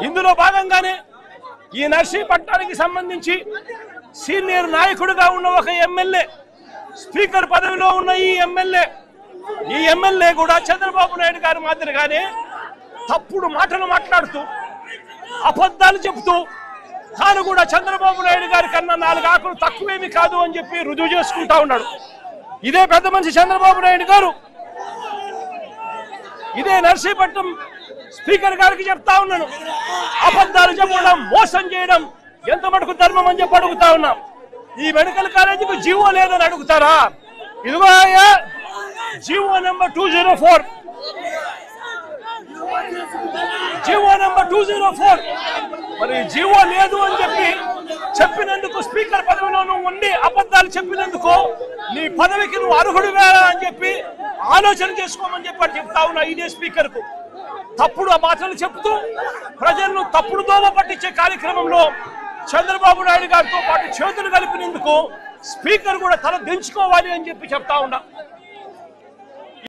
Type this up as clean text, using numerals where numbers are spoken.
ఇందులో భాగంగానే ఈ నర్సీపట్నానికి సంబంధించి సీనియర్ నాయకుడిగా ఉన్న ఒక ఎమ్మెల్యే, స్పీకర్ పదవిలో ఉన్న ఈ ఎమ్మెల్యే కూడా చంద్రబాబు నాయుడు గారి మాదిరిగానే తప్పుడు మాటలు మాట్లాడుతూ అబద్ధాలు చెబుతూ తాను కూడా చంద్రబాబు నాయుడు గారి కన్నా 4 ఆకులు తక్కువేమి కాదు అని చెప్పి రుజువు చేసుకుంటా ఉన్నాడు. ఇదే పెద్ద మనిషి చంద్రబాబు నాయుడు గారు ఇదే నర్సీపట్నం స్పీకర్ గారికి చెప్తా ఉన్నాను, అబద్ధాలు చెప్పడం, మోసం చేయడం ఎంత మటుకు ధర్మం అని చెప్పి అడుగుతా ఉన్నాం. ఈ మెడికల్ కాలేజీకి జీవో లేదని అడుగుతారా? ఇదిగో జీవో నెంబర్ 204, జీవో నెంబర్ 204. మరి జీవో లేదు అని చెప్పినందుకు స్పీకర్ పదవిలో నువ్వు ఉండి అబద్ధాలు చెప్పినందుకు నీ పదవికి నువ్వు అర్హుడు వేరా అని చెప్పి ఆలోచన చేసుకోమని చెప్పి చెప్తా ఉన్నా. ఇదే స్పీకర్ కు తప్పుడు మాటలు చెప్తూ ప్రజలను తప్పుడు దోమ పట్టించే కార్యక్రమంలో చంద్రబాబు నాయుడు గారితో పాటు చేతులు కలిపినందుకు స్పీకర్ కూడా తల దించుకోవాలి అని చెప్పి చెప్తా ఉన్నా.